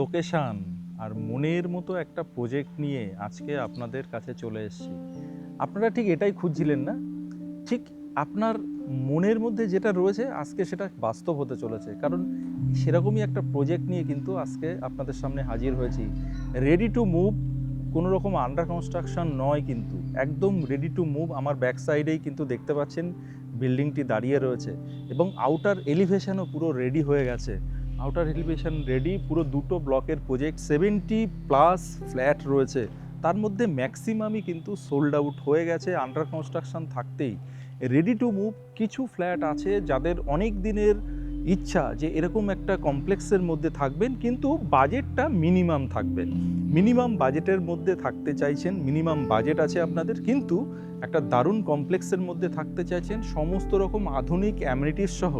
Location আর মনের মতো একটা প্রজেক্ট নিয়ে আজকে আপনাদের কাছে চলে এসেছি। আপনারা ঠিক এটাই খুঁজছিলেন না? ঠিক আপনার মনের মধ্যে যেটা রয়েছে আজকে সেটা বাস্তব হতে চলেছে, কারণ সেরকমই একটা প্রজেক্ট নিয়ে কিন্তু আজকে আপনাদের সামনে হাজির হয়েছি। রেডি টু মুভ, কোনো রকম আন্ডার কনস্ট্রাকশন নয়, কিন্তু একদম রেডি টু মুভ। আমার ব্যাক সাইডেই কিন্তু দেখতে পাচ্ছেন বিল্ডিংটি দাঁড়িয়ে রয়েছে এবং আউটার এলিভেশনও পুরো রেডি হয়ে গেছে। আউটার এলিভেশন রেডি, পুরো দুটো ব্লকের প্রজেক্ট, 70+ ফ্ল্যাট রয়েছে, তার মধ্যে ম্যাক্সিমামই কিন্তু সোল্ড আউট হয়ে গেছে আন্ডার কনস্ট্রাকশন থাকতেই। রেডি টু মুভ কিছু ফ্ল্যাট আছে যাদের অনেক দিনের ইচ্ছা যে এরকম একটা কমপ্লেক্সের মধ্যে থাকবেন, কিন্তু বাজেটটা মিনিমাম থাকবে। মিনিমাম বাজেটের মধ্যে থাকতে চাইছেন, মিনিমাম বাজেট আছে আপনাদের, কিন্তু একটা দারুণ কমপ্লেক্সের মধ্যে থাকতে চাইছেন, সমস্ত রকম আধুনিক অ্যামিনিটিস সহ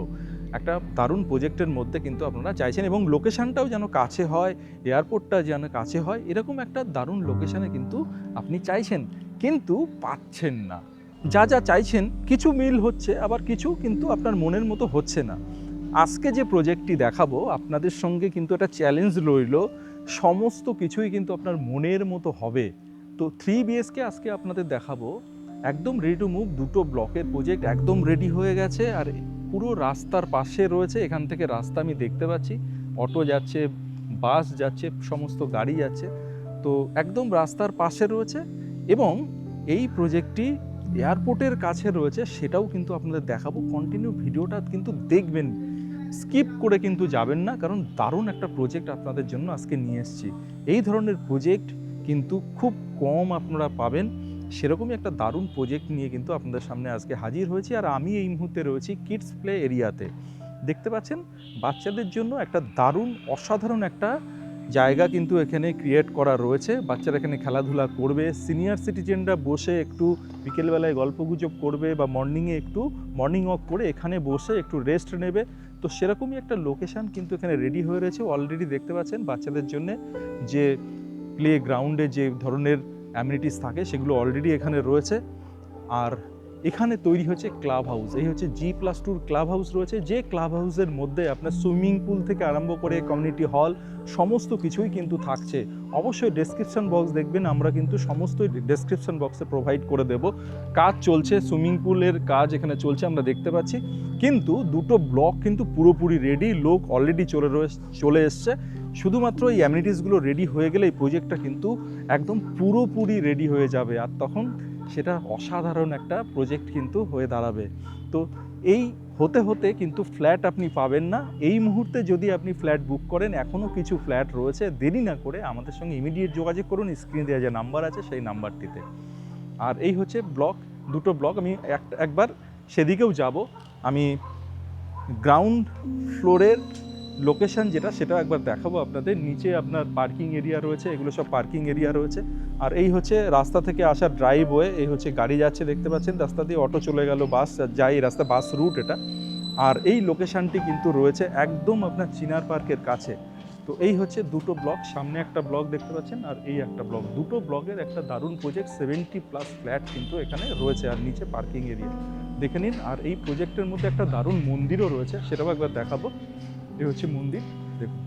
একটা দারুণ প্রজেক্টের মধ্যে কিন্তু আপনারা চাইছেন, এবং লোকেশানটাও যেন কাছে হয়, এয়ারপোর্টটা যেন কাছে হয়, এরকম একটা দারুণ লোকেশানে কিন্তু আপনি চাইছেন, কিন্তু পাচ্ছেন না। যা যা চাইছেন কিছু মিল হচ্ছে, আবার কিছু কিন্তু আপনার মনের মতো হচ্ছে না। আজকে যে প্রজেক্টটি দেখাবো আপনাদের সঙ্গে কিন্তু একটা চ্যালেঞ্জ রইল, সমস্ত কিছুই কিন্তু আপনার মনের মতো হবে। তো 3 BHK আজকে আপনাদের দেখাবো, একদম রেডি টু মুভ, দুটো ব্লকের প্রজেক্ট একদম রেডি হয়ে গেছে, আর পুরো রাস্তার পাশে রয়েছে। এখান থেকে রাস্তা আমি দেখতে পাচ্ছি, অটো যাচ্ছে, বাস যাচ্ছে, সমস্ত গাড়ি যাচ্ছে, তো একদম রাস্তার পাশে রয়েছে। এবং এই প্রজেক্টটি এয়ারপোর্টের কাছে রয়েছে, সেটাও কিন্তু আপনাদের দেখাবো। কন্টিনিউ ভিডিওটা কিন্তু দেখবেন, স্কিপ করে কিন্তু যাবেন না, কারণ দারুণ একটা প্রজেক্ট আপনাদের জন্য আজকে নিয়ে এসেছি। এই ধরনের প্রজেক্ট কিন্তু খুব কম আপনারা পাবেন, সেরকমই একটা দারুণ প্রজেক্ট নিয়ে কিন্তু আপনাদের সামনে আজকে হাজির হয়েছি। আর আমি এই মুহূর্তে রয়েছি কিডস প্লে এরিয়াতে। দেখতে পাচ্ছেন বাচ্চাদের জন্য একটা দারুণ অসাধারণ একটা জায়গা কিন্তু এখানে ক্রিয়েট করা রয়েছে। বাচ্চারা এখানে খেলাধুলা করবে, সিনিয়র সিটিজেনরা বসে একটু বিকেলবেলায় গল্পগুজব করবে, বা মর্নিংয়ে একটু মর্নিং ওয়াক করে এখানে বসে একটু রেস্ট নেবে। তো সেরকমই একটা লোকেশান কিন্তু এখানে রেডি হয়ে রয়েছে। অলরেডি দেখতে পাচ্ছেন বাচ্চাদের জন্য যে প্লে গ্রাউন্ডে যে ধরনের অ্যামিনিটিস থাকে সেগুলো অলরেডি এখানে রয়েছে। আর এখানে তৈরি হচ্ছে ক্লাব হাউস, এই হচ্ছে G+2 ক্লাব হাউস রয়েছে, যে ক্লাব হাউসের মধ্যে আপনার সুইমিং পুল থেকে আরম্ভ করে কমিউনিটি হল সমস্ত কিছুই কিন্তু থাকছে। অবশ্যই ডেসক্রিপশন বক্স দেখবেন, আমরা কিন্তু সমস্তই ডেসক্রিপশন বক্সে প্রোভাইড করে দেব। কাজ চলছে, সুইমিং পুলের কাজ এখানে চলছে আমরা দেখতে পাচ্ছি, কিন্তু দুটো ব্লক কিন্তু পুরোপুরি রেডি, লোক অলরেডি চলে এসছে। শুধুমাত্র এই অ্যামিনিটিসগুলো রেডি হয়ে গেলে এই প্রজেক্টটা কিন্তু একদম পুরোপুরি রেডি হয়ে যাবে, আর তখন সেটা অসাধারণ একটা প্রজেক্ট কিন্তু হয়ে দাঁড়াবে। তো এই হতে হতে কিন্তু ফ্ল্যাট আপনি পাবেন না। এই মুহূর্তে যদি আপনি ফ্ল্যাট বুক করেন, এখনও কিছু ফ্ল্যাট রয়েছে, দেরি না করে আমাদের সঙ্গে ইমিডিয়েট যোগাযোগ করুন, স্ক্রিনে দেওয়া যে নাম্বার আছে সেই নাম্বারটিতে। আর এই হচ্ছে ব্লক, দুটো ব্লক। আমি একবার সেদিকেও যাব, আমি গ্রাউন্ড ফ্লোরের লোকেশন যেটা সেটা একবার দেখাবো আপনাদের। নিচে আপনার পার্কিং এরিয়া রয়েছে, এগুলো সব পার্কিং এরিয়া রয়েছে। আর এই হচ্ছে রাস্তা থেকে আসার ড্রাইভওয়ে, এই হচ্ছে গাড়ি যাচ্ছে দেখতে পাচ্ছেন, রাস্তা দিয়ে অটো চলে গেল, বাস যায়, এই রাস্তা বাস রুট এটা। আর এই লোকেশনটি কিন্তু রয়েছে একদম আপনার চিনার পার্কের কাছে। তো এই হচ্ছে দুটো ব্লক, সামনে একটা ব্লক দেখতে পাচ্ছেন আর এই একটা ব্লক, দুটো ব্লকের একটা দারুণ প্রজেক্ট, 70+ ফ্ল্যাট কিন্তু এখানে রয়েছে, আর নিচে পার্কিং এরিয়া দেখে নিন। আর এই প্রজেক্টের মধ্যে একটা দারুণ মন্দিরও রয়েছে, সেটাও একবার দেখাবো। এই হচ্ছে মন্দির দেখুন,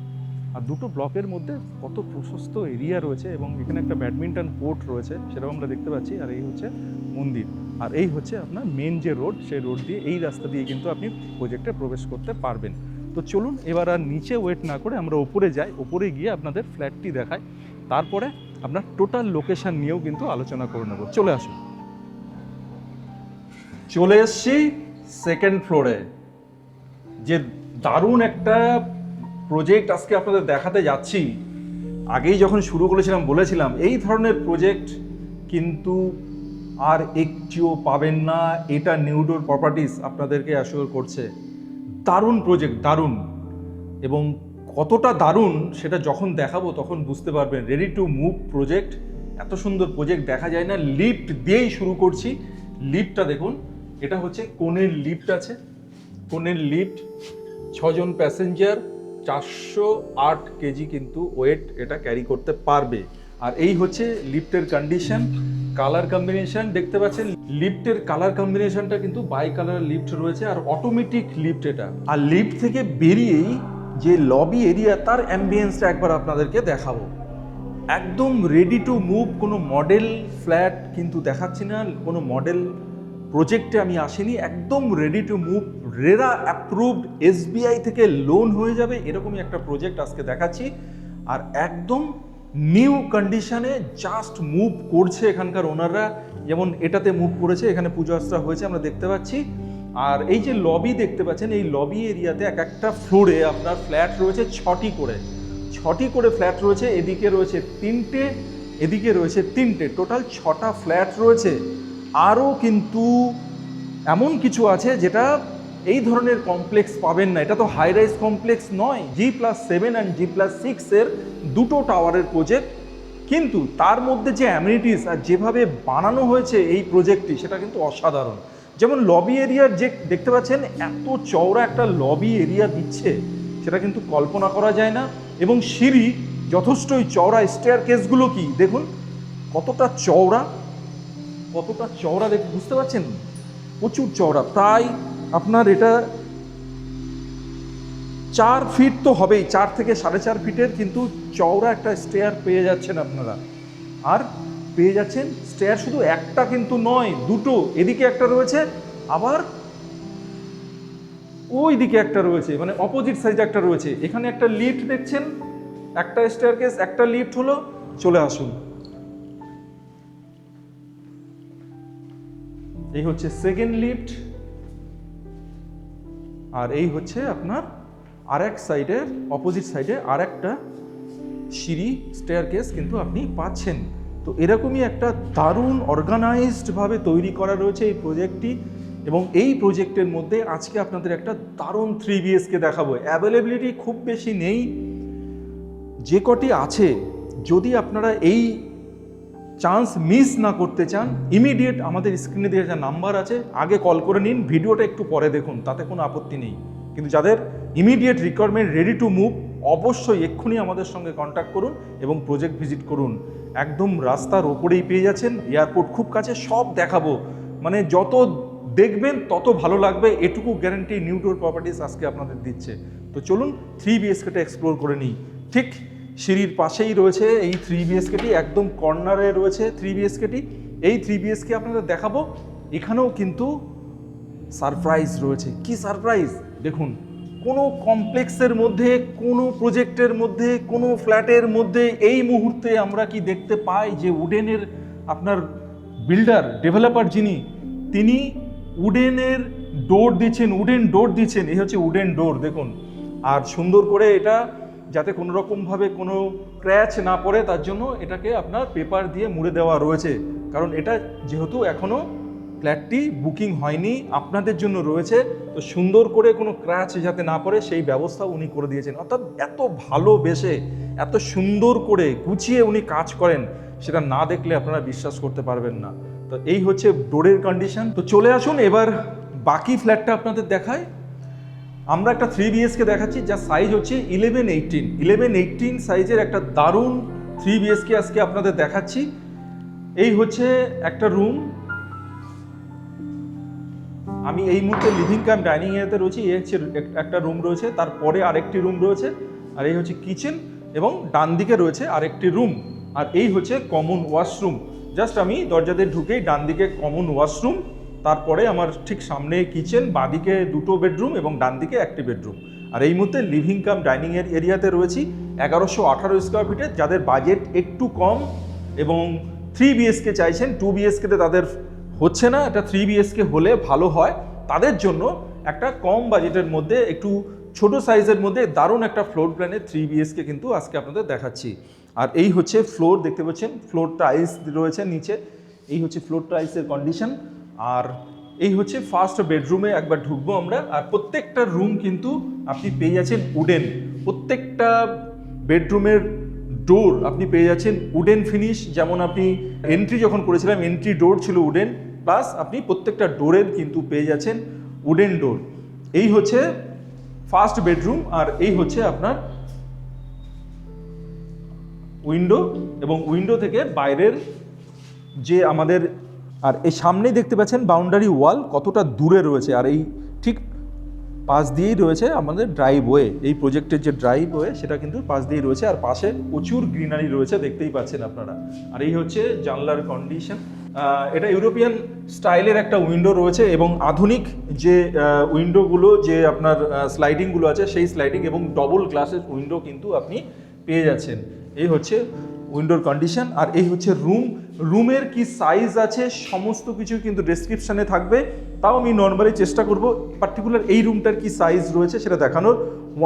আর দুটো ব্লকের মধ্যে কত প্রশস্ত এরিয়া রয়েছে, এবং এখানে একটা ব্যাডমিন্টন কোর্ট রয়েছে, সেটাও আমরা দেখতে পাচ্ছি। আর এই হচ্ছে মন্দির, আর এই হচ্ছে আপনার মেন যে রোড, সেই রোড দিয়ে, এই রাস্তা দিয়ে কিন্তু আপনি প্রজেক্টে প্রবেশ করতে পারবেন। তো চলুন এবার আর নিচে ওয়েট না করে আমরা ওপরে যাই, ওপরে গিয়ে আপনাদের ফ্ল্যাটটি দেখাই, তারপরে আপনার টোটাল লোকেশন নিয়েও কিন্তু আলোচনা করে নেব। চলে আসুন। চলে এসছি সেকেন্ড ফ্লোরে, যে দারুণ একটা প্রজেক্ট আজকে আপনাদের দেখাতে যাচ্ছি। আগেই যখন শুরু করেছিলাম বলেছিলাম এই ধরনের প্রজেক্ট কিন্তু আর একটিও পাবেন না, এটা নিউডোর প্রপার্টিস আপনাদেরকে অ্যাসিওর করছে। দারুণ প্রজেক্ট, দারুণ, এবং কতটা দারুণ সেটা যখন দেখাবো তখন বুঝতে পারবেন। রেডি টু মুভ প্রজেক্ট, এত সুন্দর প্রজেক্ট দেখা যায় না। লিফট দিয়েই শুরু করছি, লিফটটা দেখুন, এটা হচ্ছে কোণের লিফট আছে, কোণের লিফট, 6 জন প্যাসেঞ্জার, 408 কেজি কিন্তু ওয়েট এটা ক্যারি করতে পারবে। আর এই হচ্ছে লিফটের কন্ডিশন, কালার কম্বিনেশন দেখতে পাচ্ছেন, লিফটের কালার কম্বিনেশনটা কিন্তু বাই কালার লিফট রয়েছে, আর অটোমেটিক লিফট এটা। আর লিফট থেকে বেরিয়েই যে লবি এরিয়া তার অ্যাম্বিয়েন্সটা একবার আপনাদেরকে দেখাবো। একদম রেডি টু মুভ, কোনো মডেল ফ্ল্যাট কিন্তু দেখাচ্ছি না, কোনো মডেল প্রজেক্টে আমি আসিনি, একদম ready to move, RERA approved, SBI থেকে লোন হয়ে যাবে এরকমই একটা প্রজেক্ট আজকে দেখাচ্ছি। আর একদম নিউ কন্ডিশনে জাস্ট মুভ করছে এখানকার ওনাররা, যেমন এটাতে মুভ করেছে, এখানে পুজো আর্চা হয়েছে আমরা দেখতে পাচ্ছি। আর এই যে লবি দেখতে পাচ্ছেন, এই লবি এরিয়াতে এক একটা ফ্লোরে আপনার ফ্ল্যাট রয়েছে 6টি করে ফ্ল্যাট রয়েছে। এদিকে রয়েছে 3টে, এদিকে রয়েছে 3টে, টোটাল 6টা ফ্ল্যাট রয়েছে। আরও কিন্তু এমন কিছু আছে যেটা এই ধরনের কমপ্লেক্স পাবেন না, এটা তো হাই রাইজ কমপ্লেক্স নয়, G+7 অ্যান্ড G+6 এর দুটো টাওয়ারের প্রজেক্ট, কিন্তু তার মধ্যে যে অ্যামিনিটিস আর যেভাবে বানানো হয়েছে এই প্রজেক্টটি সেটা কিন্তু অসাধারণ। যেমন লবি এরিয়ার যে দেখতে পাচ্ছেন এত চওড়া একটা লবি এরিয়া দিচ্ছে, সেটা কিন্তু কল্পনা করা যায় না। এবং সিঁড়ি যথেষ্টই চওড়া, স্টেয়ার কেসগুলো কি দেখুন কতটা চওড়া, দেখে বুঝতে পারছেন, প্রচুর চওড়া, প্রায় আপনার এটা 4 ফিট তো হবেই, 4 থেকে 4.5 ফিটের কিন্তু চওড়া একটা স্টেয়ার পেয়ে যাচ্ছেন আপনারা। আর পেয়ে যাচ্ছেন স্টেয়ার শুধু একটা কিন্তু নয়, দুটো, এদিকে একটা রয়েছে, আবার ওই দিকে একটা রয়েছে, মানে অপোজিট সাইডে একটা রয়েছে। এখানে একটা লিফট দেখছেন, একটা স্টেয়ারকেস, একটা লিফট হলো, চলে আসুন। এই হচ্ছে সেকেন্ড লিফট, আর এই হচ্ছে আপনার আরেক সাইডের অপোজিট সাইডে আরেকটা সিঁড়ি স্টেয়ারকেস কিন্তু আপনি পাচ্ছেন। তো এরকমই একটা দারুণ অর্গানাইজডভাবে তৈরি করা রয়েছে এই প্রজেক্টটি। এবং এই প্রজেক্টের মধ্যে আজকে আপনাদের একটা দারুণ 3 BHK দেখাবো। অ্যাভেলেবিলিটি খুব বেশি নেই, যে কটি আছে যদি আপনারা এই চান্স মিস না করতে চান, ইমিডিয়েট আমাদের স্ক্রিনে দেওয়া যা নাম্বার আছে আগে কল করে নিন, ভিডিওটা একটু পরে দেখুন, তাতে কোনো আপত্তি নেই। কিন্তু যাদের immediate requirement, ready to move, অবশ্যই এক্ষুনি আমাদের সঙ্গে কন্ট্যাক্ট করুন এবং প্রজেক্ট ভিজিট করুন। একদম রাস্তার ওপরেই পেয়ে যাচ্ছেন, এয়ারপোর্ট খুব কাছে, সব দেখাবো, মানে যত দেখবেন তত ভালো লাগবে, এটুকু গ্যারান্টি নিউ ডোর প্রপার্টিজ আজকে আপনাদের দিচ্ছে। তো চলুন 3 BHKটা এক্সপ্লোর করে নিই। ঠিক সিঁড়ির পাশেই রয়েছে এই 3 BHKটি, একদম কর্নারে রয়েছে 3 BHKটি। এই 3 BHK আপনাদের দেখাবো। এখানেও কিন্তু সারপ্রাইজ রয়েছে। কি সারপ্রাইজ দেখুন, কোনো কমপ্লেক্সের মধ্যে, কোনো প্রজেক্টের মধ্যে, কোনো ফ্ল্যাটের মধ্যে এই মুহূর্তে আমরা কি দেখতে পাই যে উডেনের আপনার বিল্ডার, ডেভেলপার যিনি, তিনি উডেনের ডোর দিচ্ছেন, উডেন ডোর দিচ্ছেন। এই হচ্ছে উডেন ডোর দেখুন, আর সুন্দর করে এটা যাতে কোনো রকমভাবে কোনো ক্র্যাচ না পড়ে তার জন্য এটাকে আপনার পেপার দিয়ে মুড়ে দেওয়া রয়েছে, কারণ এটা যেহেতু এখনও ফ্ল্যাটটি বুকিং হয়নি, আপনাদের জন্য রয়েছে, তো সুন্দর করে কোনো ক্র্যাচ যাতে না পড়ে সেই ব্যবস্থা উনি করে দিয়েছেন। অর্থাৎ এত ভালোবেসে, এত সুন্দর করে গুছিয়ে উনি কাজ করেন, সেটা না দেখলে আপনারা বিশ্বাস করতে পারবেন না। তো এই হচ্ছে ডোরের কন্ডিশন। তো চলে আসুন এবার বাকি ফ্ল্যাটটা আপনাদের দেখায়। আমরা একটা 3 BHK দেখাচ্ছি, যার সাইজ হচ্ছে 11-18 সাইজের একটা দারুণ 3 BHK আজকে আপনাদের দেখাচ্ছি। এই হচ্ছে একটা রুম, আমি এই মুহূর্তে লিভিং কাম ডাইনিং এরিয়াতে রয়েছি। এই হচ্ছে একটা রুম রয়েছে, তারপরে আরেকটি রুম রয়েছে, আর এই হচ্ছে কিচেন, এবং ডান দিকে রয়েছে আরেকটি রুম, আর এই হচ্ছে কমন ওয়াশরুম। জাস্ট আমি দরজা দিয়ে ঢুকেই ডান দিকে কমন ওয়াশরুম, তারপরে আমার ঠিক সামনে কিচেন, বাঁদিকে 2টো বেডরুম এবং ডান দিকে একটি বেডরুম। আর এই মুহূর্তে লিভিং কাম ডাইনিং এরিয়াতে রয়েছি 1118 স্কোয়ার ফিটে। যাদের বাজেট একটু কম এবং 3 BHK চাইছেন, 2 BHKতে তাদের হচ্ছে না, এটা 3 BHK হলে ভালো হয়, তাদের জন্য একটা কম বাজেটের মধ্যে, একটু ছোট সাইজের মধ্যে দারুণ একটা ফ্লোর প্ল্যানের 3 BHK কিন্তু আজকে আপনাদের দেখাচ্ছি। আর এই হচ্ছে ফ্লোর, দেখতে পাচ্ছেন ফ্লোর টাইলস রয়েছে নিচে, এই হচ্ছে ফ্লোর টাইলসের কন্ডিশন। আর এই হচ্ছে ফার্স্ট বেডরুমে একবার ঢুকবো আমরা। আর প্রত্যেকটা রুম কিন্তু আপনি পেয়ে যাচ্ছেন উডেন, প্রত্যেকটা বেডরুমের ডোর আপনি পেয়ে যাচ্ছেন উডেন ফিনিশ। যেমন আপনি এন্ট্রি যখন করেছিলাম, এন্ট্রি ডোর ছিল উডেন, প্লাস আপনি প্রত্যেকটা ডোরের কিন্তু পেয়ে যাচ্ছেন উডেন ডোর। এই হচ্ছে ফার্স্ট বেডরুম, আর এই হচ্ছে আপনার উইন্ডো, এবং উইন্ডো থেকে বাইরের যে আমাদের, আর এই সামনেই দেখতে পাচ্ছেন বাউন্ডারি ওয়াল কতটা দূরে রয়েছে। আর এই ঠিক পাশ দিয়েই রয়েছে আমাদের ড্রাইভওয়ে, এই প্রজেক্টের যে ড্রাইভওয়ে সেটা কিন্তু পাশ দিয়েই রয়েছে, আর পাশে প্রচুর গ্রিনারি রয়েছে দেখতেই পাচ্ছেন আপনারা। আর এই হচ্ছে জানলার কন্ডিশন। এটা ইউরোপিয়ান স্টাইলের একটা উইন্ডো রয়েছে এবং আধুনিক যে উইন্ডোগুলো যে আপনার স্লাইডিংগুলো আছে সেই স্লাইডিং এবং ডবল গ্লাসের উইন্ডো কিন্তু আপনি পেয়ে যাচ্ছেন। এই হচ্ছে উইন্ডোর কন্ডিশন। আর এই হচ্ছে রুমের কি সাইজ আছে সমস্ত কিছু কিন্তু ডেসক্রিপশানে থাকবে, তাও আমি নর্মালি চেষ্টা করব পার্টিকুলার এই রুমটার কি সাইজ রয়েছে সেটা দেখানোর।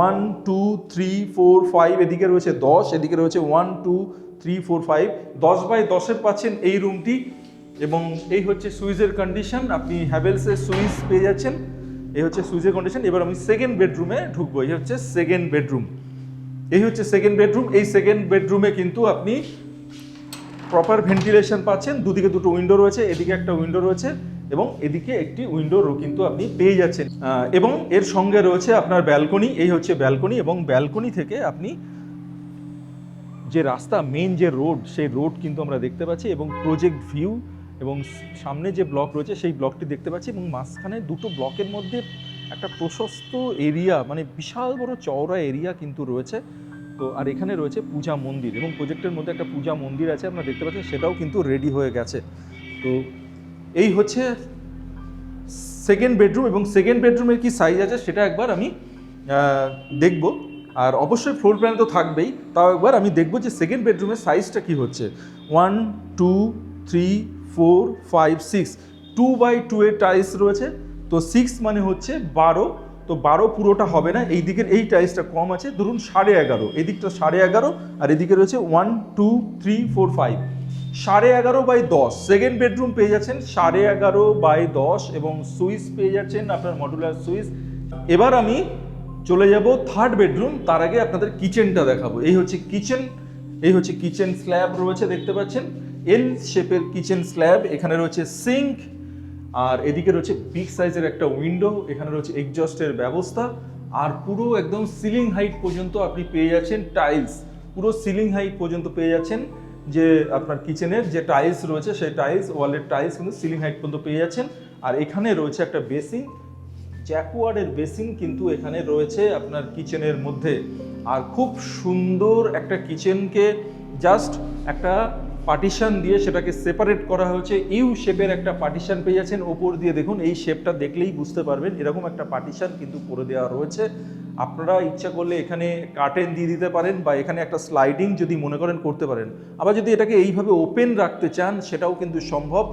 1 2 3 4 5, এদিকে রয়েছে 10, এদিকে রয়েছে 1 2 3 4 5, 10x10 পাচ্ছেন এই রুমটি। এবং এই হচ্ছে সুইচের কন্ডিশন, আপনি হ্যাভেলসের সুইচ পেয়ে যাচ্ছেন। এই হচ্ছে সুইচের কন্ডিশন। এবার আমি সেকেন্ড বেডরুমে ঢুকবো। এই হচ্ছে সেকেন্ড বেডরুম। এই হচ্ছে সেকেন্ড বেডরুম। এই সেকেন্ড বেডরুমে কিন্তু আপনি প্রপার ভেন্টিলেশন পাচ্ছেন, দুদিকে দুটো উইন্ডো রয়েছে, এদিকে একটা উইন্ডো রয়েছে এবং এদিকে একটি উইন্ডো কিন্তু আপনি পেয়ে যাচ্ছেন। এবং এর সঙ্গে রয়েছে আপনার ব্যালকনি। এই হচ্ছে ব্যালকনি এবং ব্যালকনি থেকে আপনি যে রাস্তা, মেন যে রোড, সেই রোড কিন্তু আমরা দেখতে পাচ্ছি এবং প্রজেক্ট ভিউ এবং সামনে যে ব্লক রয়েছে সেই ব্লকটি দেখতে পাচ্ছি এবং মাঝখানে দুটো ব্লকের মধ্যে একটা প্রশস্ত এরিয়া, মানে বিশাল বড় চওড়া এরিয়া কিন্তু রয়েছে। তো আর এখানে রয়েছে পূজা মন্দির এবং প্রজেক্টের মধ্যে একটা পূজা মন্দির আছে আপনারা দেখতে পাচ্ছেন, সেটাও কিন্তু রেডি হয়ে গেছে। তো এই হচ্ছে সেকেন্ড বেডরুম এবং সেকেন্ড বেডরুমের কি সাইজ আছে সেটা একবার আমি দেখব। আর অবশ্যই ফ্লোর প্ল্যান তো থাকবেই, তাও একবার আমি দেখব যে সেকেন্ড বেডরুমের সাইজটা কি হচ্ছে। 1 2 3 4 5 6, 2x2 এর টাইলস রয়েছে। তো 6 মানে হচ্ছে 12, তো 12 পুরোটা হবে না, এই দিকের এই টাইলসটা কম আছে, ধরুন 11.5, এদিকটা 11.5 আর এদিকে রয়েছে 1 2 3 4 5, 11.5x10 সেকেন্ড বেডরুম পেয়ে যাচ্ছেন 11.5x10 এবং সুইচ পেয়ে যাচ্ছেন আপনার মডুলার সুইচ। এবার আমি চলে যাব থার্ড বেডরুম, তার আগে আপনাদের কিচেনটা দেখাবো। এই হচ্ছে কিচেন। এই হচ্ছে কিচেন স্ল্যাব রয়েছে দেখতে পাচ্ছেন, এল শেপের কিচেন স্ল্যাব। এখানে রয়েছে সিঙ্ক আর এদিকে রয়েছে বিগ সাইজের একটা উইন্ডো, এখানে রয়েছে এক্সজস্টের ব্যবস্থা আর পুরো একদম সিলিং হাইট পর্যন্ত আপনি পেয়ে যাচ্ছেন টাইলস, পুরো সিলিং হাইট পর্যন্ত পেয়ে যাচ্ছেন। যে আপনার কিচেনের যে টাইলস রয়েছে সেই টাইলস, ওয়ালের টাইলস কিন্তু সিলিং হাইট পর্যন্ত পেয়ে যাচ্ছেন। আর এখানে রয়েছে একটা বেসিন, জ্যাকুয়ার্ডের বেসিন কিন্তু এখানে রয়েছে আপনার কিচেনের মধ্যে। আর খুব সুন্দর একটা কিচেনকে জাস্ট একটা পার্টিশন দিয়ে সেটাকে সেপারেট করা হয়েছে, ইউ শেপের একটা পার্টিশন পেয়ে যাচ্ছেন। ওপর দিয়ে দেখুন, এই শেপটা দেখলেই বুঝতে পারবেন এরকম একটা পার্টিশন কিন্তু করে দেওয়া রয়েছে। আপনারা ইচ্ছা করলে এখানে কার্টেন দিয়ে দিতে পারেন বা এখানে একটা স্লাইডিং যদি মনে করেন করতে পারেন। আবার যদি এটাকে এইভাবে ওপেন রাখতে চান সেটাও কিন্তু সম্ভব।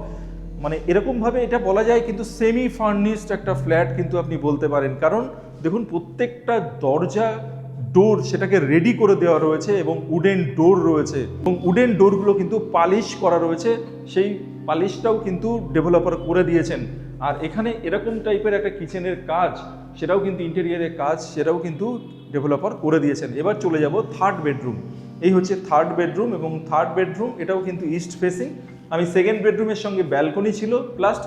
মানে এরকমভাবে এটা বলা যায় কিন্তু সেমি ফার্নিশড একটা ফ্ল্যাট কিন্তু আপনি বলতে পারেন, কারণ দেখুন প্রত্যেকটা দরজা ডোর সেটাকে রেডি করে দেওয়া রয়েছে এবং উডেন ডোর রয়েছে এবং উডেন ডোরগুলো কিন্তু পালিশ করা রয়েছে, সেই পালিশটাও কিন্তু ডেভেলপার করে দিয়েছেন। আর এখানে এরকম টাইপের একটা কিচেনের কাজ, সেটাও কিন্তু ইন্টেরিয়ারের কাজ, সেটাও কিন্তু ডেভেলপার করে দিয়েছেন। এবার চলে যাব থার্ড বেডরুম। এই হচ্ছে থার্ড বেডরুম এবং থার্ড বেডরুম এটাও কিন্তু ইস্ট ফেসিং। আমি সেকেন্ড বেডরুমের সঙ্গে ব্যালকনি ছিল প্লাস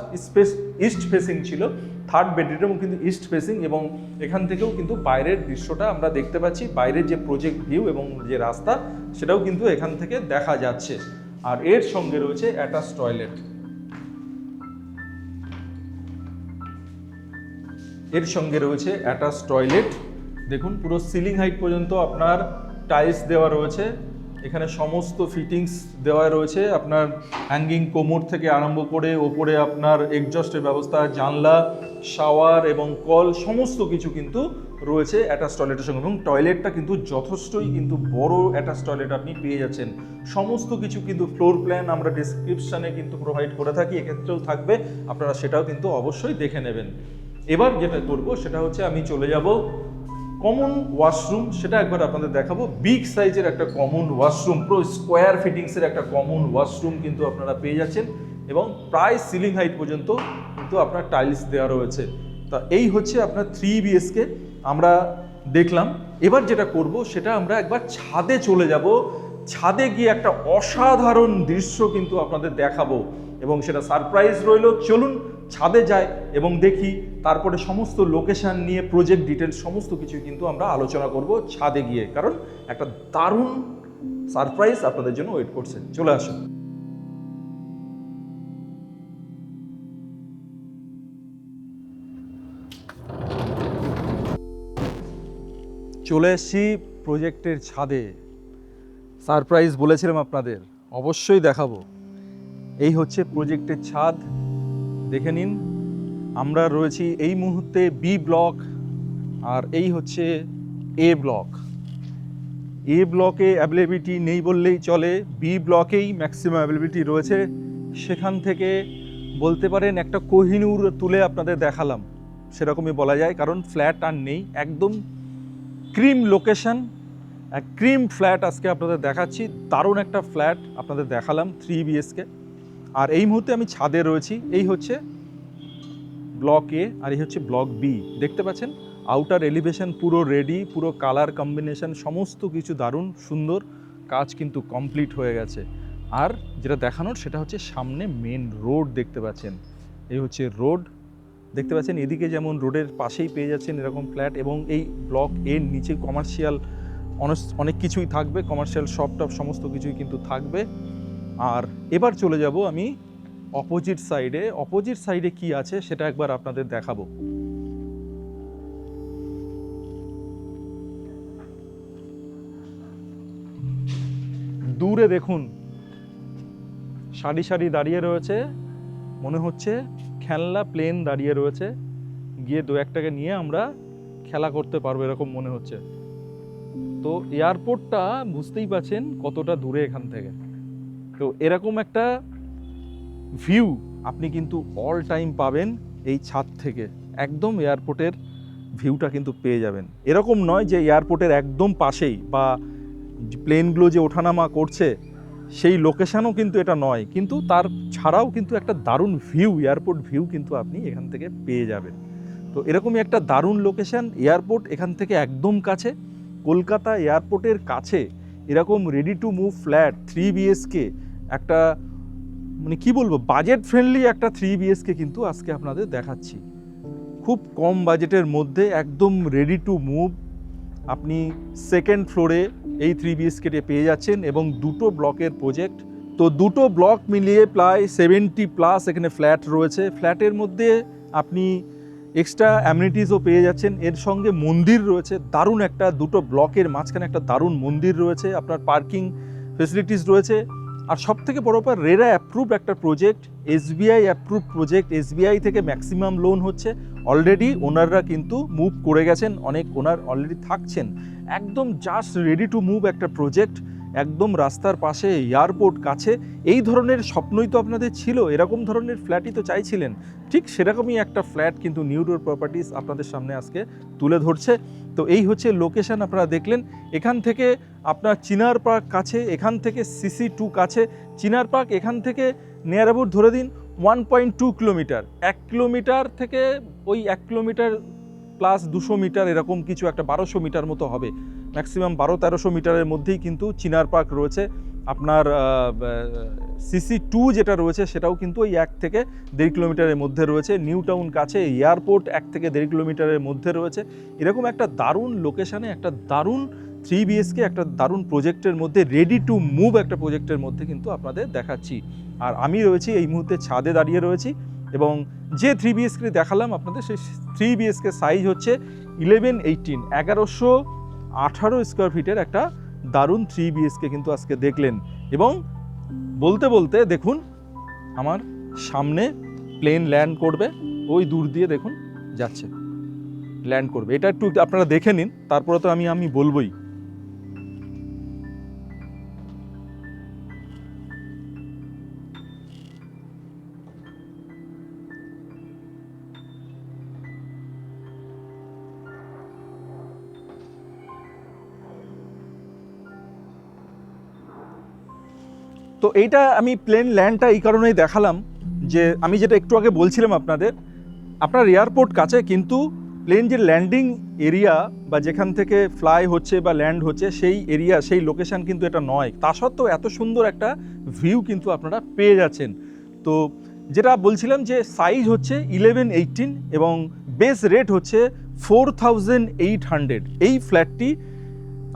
ইস্ট ফেসিং ছিল, থার্ড বেডরুম কিন্তু ইস্ট ফেসিং এবং এখান থেকেও কিন্তু বাইরের দৃশ্যটা আমরা দেখতে পাচ্ছি, বাইরের যে প্রজেক্ট ভিউ এবং যে রাস্তা সেটাও কিন্তু এখান থেকে দেখা যাচ্ছে। আর এর সঙ্গে রয়েছে অ্যাটাচ টয়লেট। এর সঙ্গে রয়েছে অ্যাটাচ টয়লেট, দেখুন পুরো সিলিং হাইট পর্যন্ত আপনার টাইলস দেওয়া রয়েছে, এখানে সমস্ত ফিটিংস দেওয়া রয়েছে, আপনার হ্যাঙ্গিং কোমর থেকে আরম্ভ করে ওপরে আপনার এক্সজস্টের ব্যবস্থা, জানলা, শাওয়ার এবং কল সমস্ত কিছু কিন্তু রয়েছে অ্যাটাচ টয়লেটের সঙ্গে। এবং টয়লেটটা কিন্তু যথেষ্টই কিন্তু বড় অ্যাটাচ টয়লেট আপনি পেয়ে যাচ্ছেন। সমস্ত কিছু কিন্তু ফ্লোর প্ল্যান আমরা ডেসক্রিপশানে কিন্তু প্রোভাইড করে থাকি, এক্ষেত্রেও থাকবে, আপনারা সেটাও কিন্তু অবশ্যই দেখে নেবেন। এবার যেটা করব সেটা হচ্ছে আমি চলে যাব কমন ওয়াশরুম, সেটা একবার আপনাদের দেখাবো। বিগ সাইজের একটা কমন ওয়াশরুম, পুরো স্কোয়ার ফিটিংসের একটা কমন ওয়াশরুম কিন্তু আপনারা পেয়ে যাচ্ছেন এবং প্রায় সিলিং হাইট পর্যন্ত কিন্তু আপনার টাইলস দেওয়া রয়েছে। তা এই হচ্ছে আপনার 3 BHK আমরা দেখলাম। এবার যেটা করব সেটা আমরা একবার ছাদে চলে যাব, ছাদে গিয়ে একটা অসাধারণ দৃশ্য কিন্তু আপনাদের দেখাবো এবং সেটা সারপ্রাইজ রইল। চলুন ছাদে যাই এবং দেখি, তারপরে সমস্ত লোকেশন নিয়ে প্রজেক্ট ডিটেলস সমস্ত কিছু কিন্তু আমরা আলোচনা করব ছাদে গিয়ে, কারণ একটা দারুণ সারপ্রাইজ আপনাদের জন্য ওয়েট করছে। চলে আসুন। চলে এসেছি প্রজেক্টের ছাদে। সারপ্রাইজ বলেছিলাম আপনাদের, অবশ্যই দেখাবো। এই হচ্ছে প্রজেক্টের ছাদ, দেখে নিন। আমরা রয়েছি এই মুহূর্তে বি ব্লক, আর এই হচ্ছে এ ব্লক। এ ব্লকে অ্যাভেলেবিলিটি নেই বললেই চলে, বি ব্লকেই ম্যাক্সিমাম অ্যাভেলেবিলিটি রয়েছে। সেখান থেকে বলতে পারেন একটা কোহিনূর তুলে আপনাদের দেখালাম, সেরকমই বলা যায়, কারণ ফ্ল্যাট আর নেই। একদম ক্রিম লোকেশন, এক ক্রিম ফ্ল্যাট আজকে আপনাদের দেখাচ্ছি। দারুণ একটা ফ্ল্যাট আপনাদের দেখালাম, 3 BHK। আর এই মুহূর্তে আমি ছাদে রয়েছি। এই হচ্ছে ব্লক এ আর এই হচ্ছে ব্লক বি। দেখতে পাচ্ছেন আউটার এলিভেশন পুরো রেডি, পুরো কালার কম্বিনেশন সমস্ত কিছু দারুণ সুন্দর, কাজ কিন্তু কমপ্লিট হয়ে গেছে। আর যেটা দেখানোর সেটা হচ্ছে সামনে মেন রোড দেখতে পাচ্ছেন। এই হচ্ছে রোড দেখতে পাচ্ছেন, এদিকে যেমন রোডের পাশেই পেয়ে যাচ্ছেন এরকম ফ্ল্যাট, এবং এই ব্লক এর নিচে কমার্শিয়াল অনেক কিছুই থাকবে, কমার্শিয়াল শপ টপ সমস্ত কিছুই কিন্তু থাকবে। আর এবার চলে যাব আমি অপোজিট সাইডে। অপোজিট সাইডে কি আছে সেটা একবার আপনাদের দেখাবো। দূরে দেখুন সারি সারি দাঁড়িয়ে রয়েছে, মনে হচ্ছে খেলনা প্লেন দাঁড়িয়ে রয়েছে, গিয়ে দু একটাকে নিয়ে আমরা খেলা করতে পারবো এরকম মনে হচ্ছে। তো এয়ারপোর্টটা বুঝতেই পাচ্ছেন কতটা দূরে এখান থেকে। তো এরকম একটা ভিউ আপনি কিন্তু অল টাইম পাবেন এই ছাদ থেকে, একদম এয়ারপোর্টের ভিউটা কিন্তু পেয়ে যাবেন। এরকম নয় যে এয়ারপোর্টের একদম পাশেই বা প্লেনগুলো যে ওঠানামা করছে সেই লোকেশানও কিন্তু এটা নয়, কিন্তু তার ছাড়াও কিন্তু একটা দারুণ ভিউ, এয়ারপোর্ট ভিউ কিন্তু আপনি এখান থেকে পেয়ে যাবেন। তো এরকমই একটা দারুণ লোকেশান, এয়ারপোর্ট এখান থেকে একদম কাছে, কলকাতা এয়ারপোর্টের কাছে এরকম ready to move flat 3 BHK, একটা মানে কি বলবো বাজেট ফ্রেন্ডলি একটা 3 BHK কিন্তু আজকে আপনাদের দেখাচ্ছি। খুব কম বাজেটের মধ্যে একদম রেডি টু মুভ আপনি সেকেন্ড ফ্লোরে এই 3 BHK পেয়ে যাচ্ছেন, এবং দুটো ব্লকের প্রজেক্ট। তো দুটো ব্লক মিলিয়ে প্রায় 70+ এখানে ফ্ল্যাট রয়েছে। ফ্ল্যাটের মধ্যে আপনি এক্সট্রা অ্যামিনিটিসও পেয়ে যাচ্ছেন, এর সঙ্গে মন্দির রয়েছে দারুণ একটা, দুটো ব্লকের মাঝখানে একটা দারুণ মন্দির রয়েছে, আপনার পার্কিং ফেসিলিটিস রয়েছে। আর সব থেকে বড় ব্যাপার, রেরা অ্যাপ্রুভ একটা project, SBI approve project. SBI থেকে ম্যাক্সিমাম লোন হচ্ছে, অলরেডি ওনাররা কিন্তু মুভ করে গেছেন, অনেক ওনার অলরেডি থাকছেন। একদম জাস্ট রেডি টু মুভ একটা প্রজেক্ট, একদম রাস্তার পাশে, এয়ারপোর্ট কাছে। এই ধরনের স্বপ্নই তো আপনাদের ছিল, এরকম ধরনের ফ্ল্যাটই তো চাইছিলেন। ঠিক সেরকমই একটা ফ্ল্যাট কিন্তু নিউ ডোর প্রপার্টিস আপনাদের সামনে আজকে তুলে ধরছে। তো এই হচ্ছে লোকেশন, আপনারা দেখলেন। এখান থেকে আপনার চিনার পার্ক কাছে, এখান থেকে CC2 কাছে। চিনার পার্ক এখান থেকে নিয়ার অ্যাবাউট ধরে দিন 1.2 কিলোমিটার, 1 কিলোমিটার থেকে ওই 1 কিলোমিটার প্লাস 200 মিটার এরকম কিছু একটা, 1200 মিটার মতো হবে, ম্যাক্সিমাম 1200-1300 মিটারের মধ্যেই কিন্তু চিনার পার্ক রয়েছে। আপনার CC2 যেটা রয়েছে সেটাও কিন্তু ওই 1 থেকে 1.5 কিলোমিটারের মধ্যে রয়েছে। নিউ টাউন কাছে, এয়ারপোর্ট 1 থেকে 1.5 কিলোমিটারের মধ্যে রয়েছে। এরকম একটা দারুণ লোকেশানে একটা দারুণ 3 BHK একটা দারুণ প্রজেক্টের মধ্যে, রেডি টু মুভ একটা প্রজেক্টের মধ্যে কিন্তু আপনাদের দেখাচ্ছি। আর আমি রয়েছি এই মুহূর্তে ছাদে দাঁড়িয়ে রয়েছি, এবং যে 3 BHK দেখালাম আপনাদের, সেই 3 BHK সাইজ হচ্ছে 1118, 1118 স্কোয়ার ফিটের একটা দারুণ 3 BHK কিন্তু আজকে দেখলেন। এবং বলতে বলতে দেখুন আমার সামনে প্লেন ল্যান্ড করবে, ওই দূর দিয়ে দেখুন যাচ্ছে, ল্যান্ড করবে। এটা একটু আপনারা দেখে নিন, তারপরে তো আমি বলবোই। তো এইটা আমি প্লেন ল্যান্ডটা এই কারণেই দেখালাম যে আমি যেটা একটু আগে বলছিলাম আপনাদের, আপনার এয়ারপোর্ট কাছে, কিন্তু প্লেন যে ল্যান্ডিং এরিয়া বা যেখান থেকে ফ্লাই হচ্ছে বা ল্যান্ড হচ্ছে সেই এরিয়া, সেই লোকেশান কিন্তু এটা নয়। তা সত্ত্বেও এত সুন্দর একটা ভিউ কিন্তু আপনারা পেয়ে যাচ্ছেন। তো যেটা বলছিলাম যে সাইজ হচ্ছে 1118 এবং বেস রেট হচ্ছে 4800। এই ফ্ল্যাটটি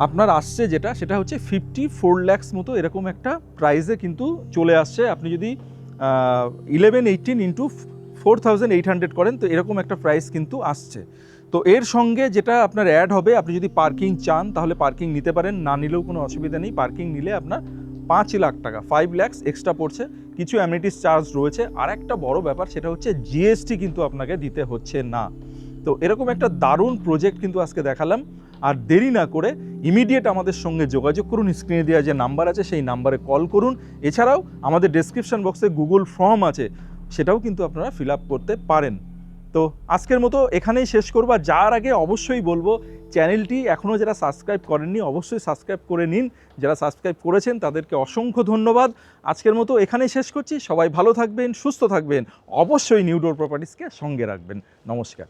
আপনার আসছে যেটা, সেটা হচ্ছে 54 lakhs মতো এরকম একটা প্রাইসে কিন্তু চলে আসছে। আপনি যদি 1118 ইন্টু 4800 করেন তো এরকম একটা প্রাইস কিন্তু আসছে। তো এর সঙ্গে যেটা আপনার অ্যাড হবে, আপনি যদি পার্কিং চান তাহলে পার্কিং নিতে পারেন, না নিলেও কোনো অসুবিধা নেই। পার্কিং নিলে আপনার 5 লাখ টাকা, 5 lakhs এক্সট্রা পড়ছে। কিছু অ্যামিনিটিস চার্জ রয়েছে। আর একটা বড় ব্যাপার সেটা হচ্ছে জিএসটি কিন্তু আপনাকে দিতে হচ্ছে না। তো এরকম একটা দারুণ প্রজেক্ট কিন্তু আজকে দেখালাম। আর দেরি না করে ইমিডিয়েট আমাদের সঙ্গে যোগাযোগ করুন। স্ক্রিনে দেওয়া যে নাম্বার আছে সেই নাম্বারে কল করুন। এছাড়াও আমাদের ডেসক্রিপশন বক্সে গুগল ফর্ম আছে, সেটাও কিন্তু আপনারা ফিল আপ করতে পারেন। তো আজকের মতো এখানেই শেষ করব। আর যার আগে অবশ্যই বলবো, চ্যানেলটি এখনও যারা সাবস্ক্রাইব করেননি অবশ্যই সাবস্ক্রাইব করে নিন। যারা সাবস্ক্রাইব করেছেন তাদেরকে অসংখ্য ধন্যবাদ। আজকের মতো এখানেই শেষ করছি। সবাই ভালো থাকবেন, সুস্থ থাকবেন, অবশ্যই নিউ ডোর প্রপার্টিসকে সঙ্গে রাখবেন। নমস্কার।